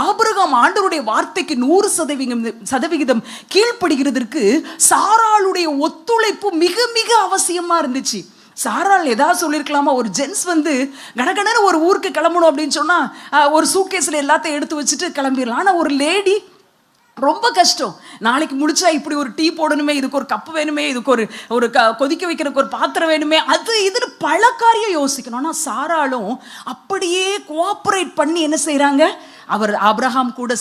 Abraham ஆண்டவருடைய வார்த்தைக்கு 100% கீழ்ப்படுகிறதற்கு சாராளுடைய ஒத்துழைப்பு மிக மிக அவசியமா இருந்துச்சு. சாராள் ஏதாவது சொல்லியிருக்கலாமா? ஒரு ஜென்ஸ் கடகடன்னு ஒரு ஊருக்கு கிளம்பணும் அப்படின்னு சொன்னா ஒரு சூட்கேஸ்ல எல்லாத்தையும் எடுத்து வச்சுட்டு கிளம்பிடலாம். ஆனா ஒரு லேடி ரொம்ப கஷ்டம். நாளைக்கு முடிச்சா இப்படி ஒரு டீ போடணுமே, இதுக்கு ஒரு கப்பு வேணுமே, இதுக்கு ஒரு கொதிக்க வைக்கிறதுக்கு ஒரு பாத்திரம் வேணுமே, அது இதுன்னு பல காரியம் யோசிக்கணும். ஆனால் சாராளும் அப்படியே கோஆபரேட் பண்ணி என்ன செய்கிறாங்க? அவர் ஆபிரகாம் கூட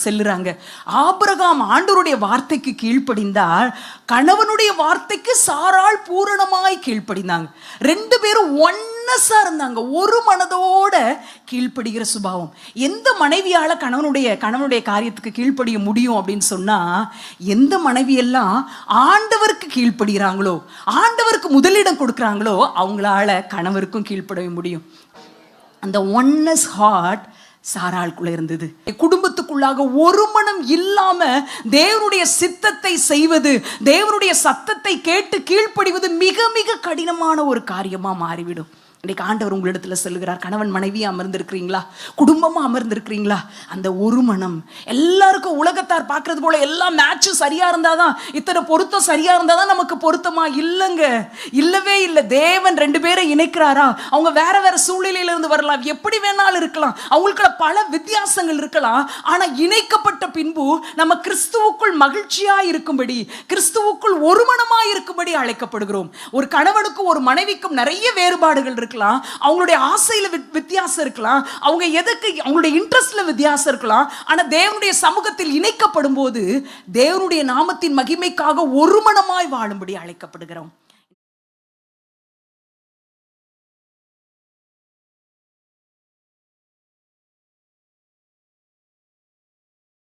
செல்லுறாங்க. ஆபிரகாம் ஆண்டவருடைய வார்த்தைக்கு கீழ்ப்படிந்தால் கணவனுடைய வார்த்தைக்கு சாராள் பூரணமாய் கீழ்ப்படிந்தாங்க. 2 பேரும் ஒன்னஸா இருந்தாங்க, ஒரு மனதோட கீழ்ப்படுகிற சுபாவம். எந்த மனைவியால கணவனுடைய காரியத்துக்கு கீழ்ப்படிய முடியும் அப்படின்னு சொன்னா, எந்த மனைவியெல்லாம் ஆண்டவருக்கு கீழ்ப்படுகிறாங்களோ, ஆண்டவருக்கு முதலிடம் கொடுக்குறாங்களோ, அவங்களால கணவருக்கும் கீழ்ப்பட முடியும். அந்த ஒன்னஸ் ஹார்ட் சாராளுக்குள்ள இருந்தது. குடும்பத்துக்குள்ளாக ஒரு மனம் இல்லாம தேவனுடைய சித்தத்தை செய்வது, தேவனுடைய சத்தத்தை கேட்டு கீழ்ப்படிவது மிக மிக கடினமான ஒரு காரியமா மாறிவிடும். இன்னைக்கு ஆண்டவர் உங்களிடத்துல சொல்லுகிறார், கணவன் மனைவி அமர்ந்திருக்கிறீங்களா, குடும்பமா அமர்ந்திருக்கிறீங்களா? அந்த ஒரு மனம். எல்லாருக்கும் உலகத்தார் பார்க்கறது போல எல்லா மேட்சும் சரியா இருந்தாதான், இத்தனை பொருத்தம் சரியா இருந்தாதான் நமக்கு பொருத்தமா? இல்லைங்க, இல்லவே இல்லை. தேவன் 2 பேரை இணைக்கிறாரா? அவங்க வேற வேற சூழ்நிலையில இருந்து வரலாம், எப்படி வேணாலும் இருக்கலாம், அவங்களுக்குள்ள பல வித்தியாசங்கள் இருக்கலாம். ஆனா இணைக்கப்பட்ட பின்பு நம்ம கிறிஸ்துவுக்குள் மகிழ்ச்சியா இருக்கும்படி, கிறிஸ்துவுக்குள் ஒரு மனமா இருக்கும்படி அழைக்கப்படுகிறோம். ஒரு கணவனுக்கும் ஒரு மனைவிக்கும் நிறைய வேறுபாடுகள் இருக்கலாம், அவங்களுடைய ஆசையில வித்தியாசம் இருக்கலாம், அவங்களுடைய இன்ட்ரெஸ்ட்ல வித்தியாசம் இருக்கலாம். ஆனா தேவனுடைய சமூகத்தில் இணைக்கப்படும் போது தேவனுடைய நாமத்தின் மகிமைக்காக ஒரு மனமாய் வாழும்படி அழைக்கப்படுகிறோம்.